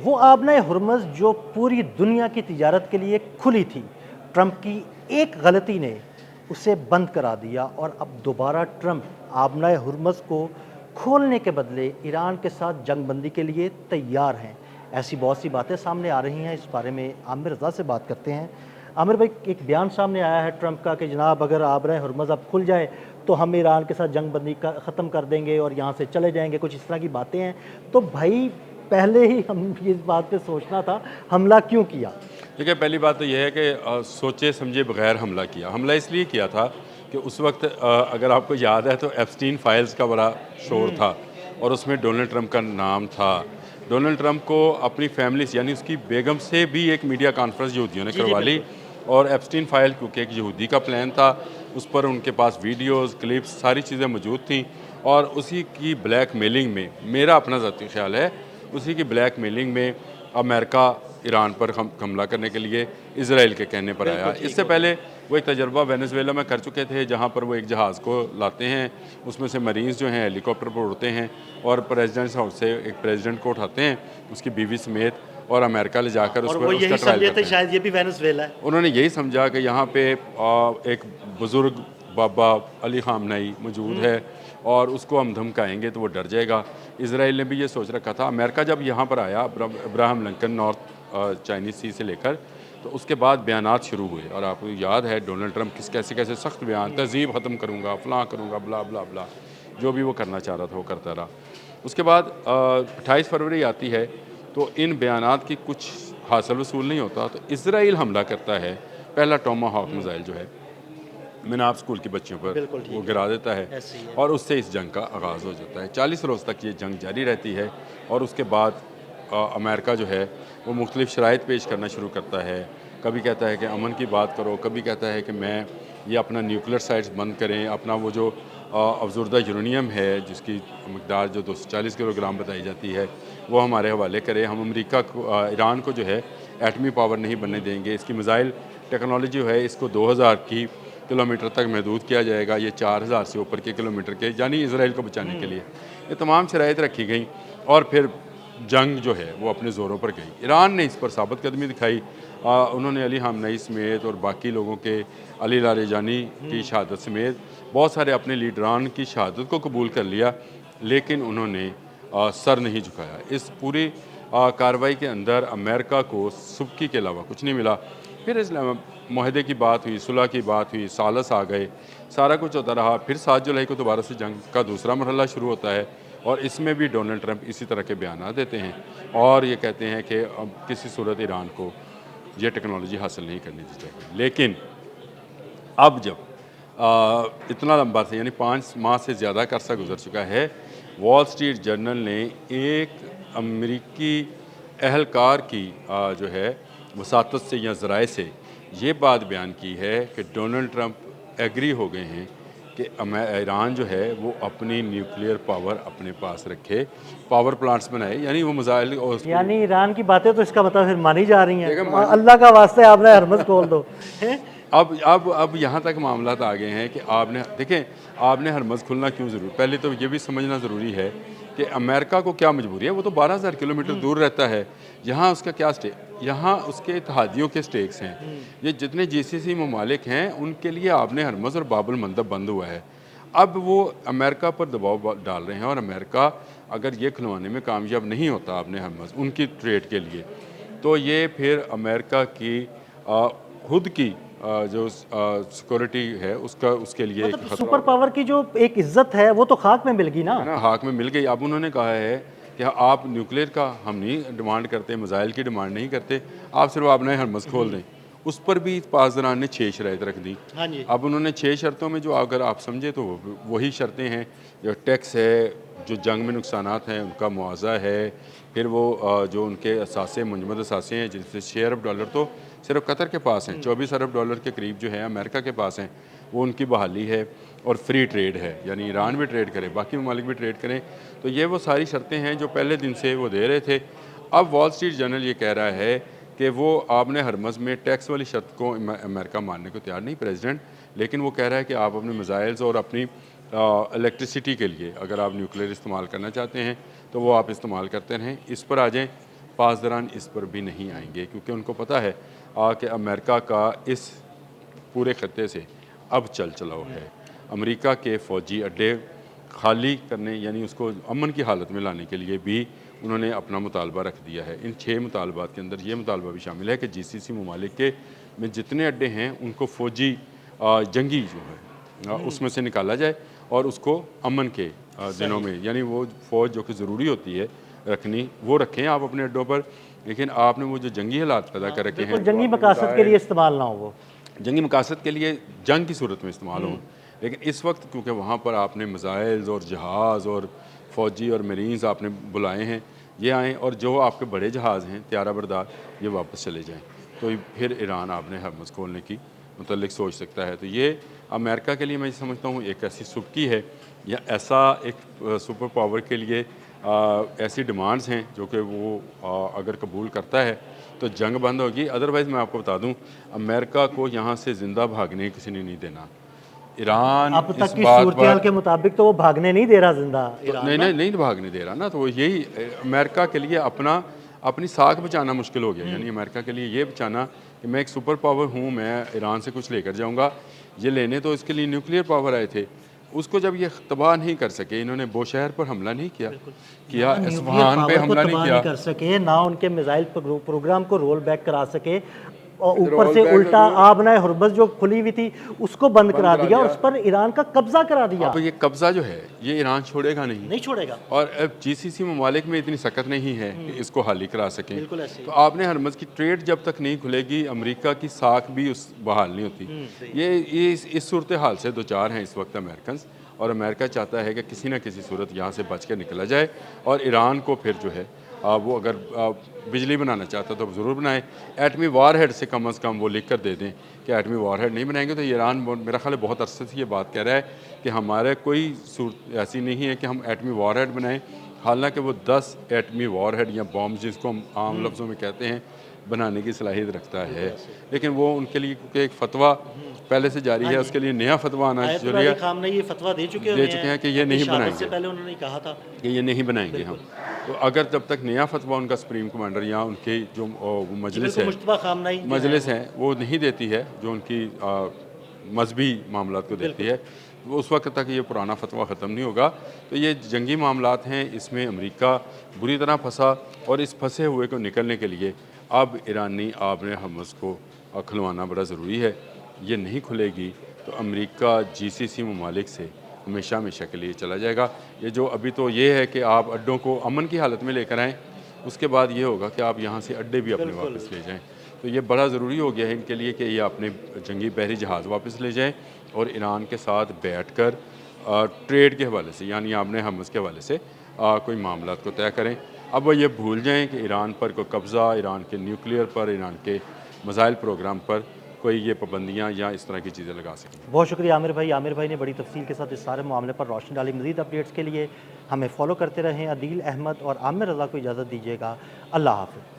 वो आबनाए हुर्मज़ जो पूरी दुनिया की तिजारत के लिए खुली थी, ट्रंप की एक गलती ने उसे बंद करा दिया और अब दोबारा ट्रंप आबनाए हुर्मज़ को खोलने के बदले ईरान के साथ जंगबंदी के लिए तैयार हैं। ऐसी बहुत सी बातें सामने आ रही हैं, इस बारे में आमिर रज़ा से बात करते हैं। आमिर भाई, एक बयान सामने आया है ट्रंप का कि जनाब अगर आबनाए हुर्मज़ अब खुल जाए तो हम ईरान के साथ जंगबंदी का ख़त्म कर देंगे और यहाँ से चले जाएंगे, कुछ इस तरह की बातें हैं। तो भाई पहले ही हम इस बात पे सोचना था, हमला क्यों किया? देखिए, पहली बात तो ये है कि सोचे समझे बगैर हमला किया। हमला इसलिए किया था कि उस वक्त अगर आपको याद है तो एप्स्टीन फाइल्स का बड़ा शोर था और उसमें डोनाल्ड ट्रंप का नाम था। डोनाल्ड ट्रंप को अपनी फैमिली से यानी उसकी बेगम से भी एक मीडिया कॉन्फ्रेंस यहूदियों ने जी, जी, करवा ली बिल्कुल। और एप्स्टीन फाइल क्योंकि एक यहूदी का प्लान था, उस पर उनके पास वीडियोज़, क्लिप्स सारी चीज़ें मौजूद थीं और उसी की ब्लैकमेलिंग में मेरा अपना ज़ाती ख्याल है, उसी की ब्लैकमेलिंग में अमेरिका ईरान पर हमला करने के लिए इजराइल के कहने पर आया। बिल्कुल ठीक इससे हो गया। पहले वो एक तजर्बा वेनेजुएला में कर चुके थे, जहाँ पर वो एक जहाज़ को लाते हैं, उसमें से मरीज़ जो हैं हेलीकॉप्टर पर उड़ते हैं और प्रेसिडेंट हाउस से एक प्रेसिडेंट को उठाते हैं, उसकी बीवी समेत, और अमेरिका ले हाँ, जाकर उस और पर वो उसका यही ट्रायल समझे थे करते हैं। शायद ये भी वेनेज़ुएला है। उन्होंने यही समझा कि यहाँ पे एक बुज़ुर्ग बाबा अली ख़ामनेई मौजूद है और उसको हम धमकाएंगे तो वो डर जाएगा। इसराइल ने भी ये सोच रखा था। अमेरिका जब यहाँ पर आया अब्राहम लिंकन नॉर्थ चाइनीज़ सी से लेकर, तो उसके बाद बयानात शुरू हुए और आपको याद है डोनाल्ड ट्रंप किस कैसे कैसे सख्त बयान, तहज़ीब ख़त्म करूँगा, फ़लाँ करूँगा, ब्ला ब्ला ब्ला, जो भी वो करना चाह रहा था वो करता रहा। उसके बाद 28 फरवरी आती है तो इन बयानात की कुछ हासिल वसूल नहीं होता, तो इसराइल हमला करता है। पहला टोमाहॉक मिसाइल जो है मिनाब स्कूल की बच्चियों पर बिल्कुल वो ठीक है। गिरा देता है ऐसे ही है। और उससे इस जंग का आगाज़ हो जाता है। 40 रोज़ तक ये जंग जारी रहती है और उसके बाद अमेरिका जो है वो मुख्तलिफ़ शराइत पेश करना शुरू करता है। कभी कहता है कि अमन की बात करो, कभी कहता है कि मैं ये अपना न्यूक्लियर साइट्स बंद करें, अपना वो जो अफजुर्दा यूरेनियम है जिसकी मकदार जो 240 किलोग्राम बताई जाती है वो हमारे हवाले करे। हम अमेरिका को ईरान को जो है एटमी पावर नहीं बनने देंगे। इसकी मिसाइल टेक्नोलॉजी जो है इसको 2000 की किलोमीटर तक महदूद किया जाएगा, ये 4000 से ऊपर के किलोमीटर के, यानी इसराइल को बचाने के लिए ये तमाम शराइत रखी गई और फिर जंग जो है वो अपने ज़ोरों पर गई। ईरान ने इस पर साबित कदमी दिखाई। उन्होंने अली ख़ामनेई समेत और बाकी लोगों के, अली लारेजानी की शहादत समेत बहुत सारे अपने लीडरान की शहादत को कबूल कर लिया, लेकिन उन्होंने सर नहीं झुकाया। इस पूरी कार्रवाई के अंदर अमेरिका को सुबकी के अलावा कुछ नहीं मिला। फिर इस माहदे की बात हुई, सुलह की बात हुई, सालस आ गए, सारा कुछ होता रहा। फिर 7 जुलाई को दोबारा से जंग का दूसरा मरहला शुरू होता है और इसमें भी डोनाल्ड ट्रंप इसी तरह के बयान देते हैं और ये कहते हैं कि अब किसी सूरत ईरान को ये टेक्नोलॉजी हासिल नहीं करनी चाहिए। लेकिन अब जब इतना लंबा था, यानी 5 माह से ज़्यादा का अरसा गुजर चुका है, वॉल स्ट्रीट जर्नल ने एक अमरीकी एहलकार की जो है वसातत से या ज़राए से ये बात बयान की है कि डोनाल्ड ट्रंप एग्री हो गए हैं कि ईरान जो है वो अपनी न्यूक्लियर पावर अपने पास रखे, पावर प्लांट्स बनाए, यानी वो मिसाइल और उसको यानी ईरान की बातें तो इसका मतलब फिर मानी जा रही हैं। देखा तो मान। अल्लाह का वास्ते आपने हरमज़ खोल दो। हैं? अब यहाँ तक मामला आ गए हैं कि आपने देखें, आपने हरमज़ खुलना क्यों ज़रूरी, पहले तो ये भी समझना ज़रूरी है कि अमेरिका को क्या मजबूरी है। वो तो 12,000 किलोमीटर दूर रहता है। यहाँ उसका क्या यहाँ उसके इत्तेहादियों के स्टेक्स हैं। ये जितने जीसीसी ममालिक हैं उनके लिए आपने हरमज़ और बाबुल मंदब बंद हुआ है। अब वो अमेरिका पर दबाव डाल रहे हैं और अमेरिका अगर ये खुलवाने में कामयाब नहीं होता आपने हरमज़ उनकी ट्रेड के लिए, तो ये फिर अमेरिका की खुद की जो सिक्योरिटी है उसका, उसके लिए एक मतलब खतरा सुपर होगा। पावर की जो एक इज्जत है वो तो खाक में मिल गई ना। ठीक है ना, हाक में मिल गई। अब उन्होंने कहा है कि आप न्यूक्लियर का हम नहीं डिमांड करते, मिसाइल की डिमांड नहीं करते, आप सिर्फ अपना हरमज़ खोल दें। उस पर भी पासदारान ने 6 शराइत रख दी। हाँ जी। अब उन्होंने 6 शर्तों में जो अगर आप समझे तो वही शर्तें हैं, जो टैक्स है, जो जंग में नुकसानात हैं उनका मुआवजा है, फिर वो जो उनके असासे मुंजमद असासे हैं जिनसे $6 अरब तो सिर्फ कतर के पास हैं, $24 अरब के करीब जो है अमेरिका के पास हैं, वो उनकी बहाली है और फ्री ट्रेड है, यानी ईरान भी ट्रेड करे, बाकी ममालिक भी ट्रेड करें। तो ये वो सारी शर्तें हैं जो पहले दिन से वो दे रहे थे। अब वॉल स्ट्रीट जर्नल ये कह रहा है कि वो आपने हरमज़ में टैक्स वाली शर्त को अमेरिका मानने को तैयार नहीं प्रेसिडेंट, लेकिन वो कह रहा है कि आप अपने मिसाइल्स और अपनी इलेक्ट्रिसिटी के लिए अगर आप न्यूक्लियर इस्तेमाल करना चाहते हैं तो वो आप इस्तेमाल करते रहें। इस पर आ जाएँ। पासदारान इस पर भी नहीं आएंगे, क्योंकि उनको पता है कि अमेरिका का इस पूरे खत्ते से अब चल चलाओ है। अमेरिका के फ़ौजी अड्डे खाली करने यानी उसको अमन की हालत में लाने के लिए भी उन्होंने अपना मुतालबा रख दिया है। इन 6 मुतालबात के अंदर ये मुतालबा भी शामिल है कि जीसीसी ममालिक के में जितने अड्डे हैं उनको फ़ौजी जंगी जो है उसमें से निकाला जाए और उसको अमन के दिनों में यानी वो फ़ौज जो कि ज़रूरी होती है रखनी वो रखें आप अपने अड्डों पर, लेकिन आपने वो जो जंगी हालात पैदा कर रखे हैं, जंगी मकासद के लिए इस्तेमाल ना हो वो। जंगी मकासद के लिए जंग की सूरत में इस्तेमाल हों, लेकिन इस वक्त क्योंकि वहाँ पर आपने मिसाइल्स और जहाज़ और फ़ौजी और मरीन्स आपने बुलाए हैं, ये आएँ और जो आपके बड़े जहाज़ हैं त्यारा बरदार ये वापस चले जाएँ, तो फिर ईरान आपने हरमुज़ खोलने की मुतल्लिक सोच सकता है। तो ये अमेरिका के लिए मैं समझता हूँ एक ऐसी सुबकी है या ऐसा एक सुपर पावर के लिए ऐसी डिमांड्स हैं जो कि वो अगर कबूल करता है तो जंग बंद होगी। अदरवाइज़ मैं आपको बता दूं अमेरिका को यहाँ से ज़िंदा भागने किसी ने नहीं देना। ईरान अब इस तक की बात सूरत-ए-हाल पर के मुताबिक तो वो भागने नहीं दे रहा जिंदा ईरान नहीं ना। नहीं नहीं भागने दे रहा ना, तो यही अमेरिका के लिए अपनी साख बचाना मुश्किल हो गया। यानी अमेरिका के लिए ये बचाना कि मैं एक सुपर पावर हूँ, मैं ईरान से कुछ लेकर जाऊँगा, ये लेने तो इसके लिए न्यूक्लियर पावर आए थे, उसको जब ये तबाह नहीं कर सके, इन्होंने बोशहर पर हमला नहीं किया, न्यूक्लियर इस्फहान पे पावर को हमला नहीं तबाह किया। नहीं कर सके, ना उनके मिसाइल प्रोग्राम को रोल बैक करा सके, और ऊपर रोल से बैक उल्टा आबना हुर्मुज़ जो खुली हुई थी उसको बंद करा दिया और उस पर ईरान का कब्जा करा दिया। अब ये कब्जा जो है ये ईरान छोड़ेगा नहीं छोड़ेगा। और अब जीसीसी ममालिक में इतनी सख्त नहीं है कि इसको हाली करा सकें। बिल्कुल ऐसे ही। तो आपने हरमज़ की ट्रेड जब तक नहीं खुलेगी अमेरिका की साख भी उस बहाल नहीं होती। ये इस सूरत हाल से दो चार हैं इस वक्त अमेरिकन, और अमेरिका चाहता है कि किसी न किसी सूरत यहाँ से बच के निकला जाए और ईरान को फिर जो है वो अगर बिजली बनाना चाहता तो ज़रूर बनाए। एटमी वारहेड से कम वो लिख कर दे दें कि एटमी वारहेड नहीं बनाएंगे तो ईरान मेरा ख्याल है बहुत अरसे से ये बात कह रहा है कि हमारे कोई सूरत ऐसी नहीं है कि हम एटमी वारहेड बनाएं। हालांकि वो 10 एटमी वारहेड या बॉम्ब जिसको हम आम लफ्ज़ों में कहते हैं बनाने की सलाहियत रखता है, लेकिन वो उनके लिए क्योंकि एक फतवा पहले से जारी है, उसके लिए नया फतवा आना जरूरी है। खामनेई ये फतवा दे चुके हैं कि ये नहीं बनाएंगे, से पहले उन्होंने कहा था कि ये नहीं बनाएंगे हम। तो अगर जब तक नया फतवा उनका सुप्रीम कमांडर या उनकी जो मजलिस है वो नहीं देती है, जो उनकी मजहबी मामलात को देखती है, तो उस वक्त तक ये पुराना फतवा ख़त्म नहीं होगा। तो ये जंगी मामलात हैं, इसमें अमेरिका बुरी तरह फंसा और इस फंसे हुए को निकलने के लिए अब ईरानी आबने हरमुज़ को खुलवाना बड़ा ज़रूरी है। ये नहीं खुलेगी तो अमेरिका जीसीसी ममालिक से हमेशा हमेशा के लिए चला जाएगा। ये जो अभी तो ये है कि आप अड्डों को अमन की हालत में लेकर आएँ, उसके बाद ये होगा कि आप यहाँ से अड्डे भी अपने वापस ले जाएँ। तो ये बड़ा ज़रूरी हो गया है इनके लिए कि ये अपने जंगी बहरी जहाज़ वापस ले जाएँ और ईरान के साथ बैठकर ट्रेड के हवाले से यानी आबने हरमुज़ के हवाले से कोई मामलात को तय करें। अब वो ये भूल जाएं कि ईरान पर कोई कब्ज़ा, ईरान के न्यूक्लियर पर, ईरान के मिसाइल प्रोग्राम पर कोई ये पाबंदियाँ या इस तरह की चीज़ें लगा सकें। बहुत शुक्रिया आमिर भाई। आमिर भाई ने बड़ी तफसील के साथ इस सारे मामले पर रोशनी डाली। मज़ीद अपडेट्स के लिए हमें फॉलो करते रहें। अदील अहमद और आमिर रज़ा को इजाज़त दीजिएगा। अल्लाह हाफ़िज़।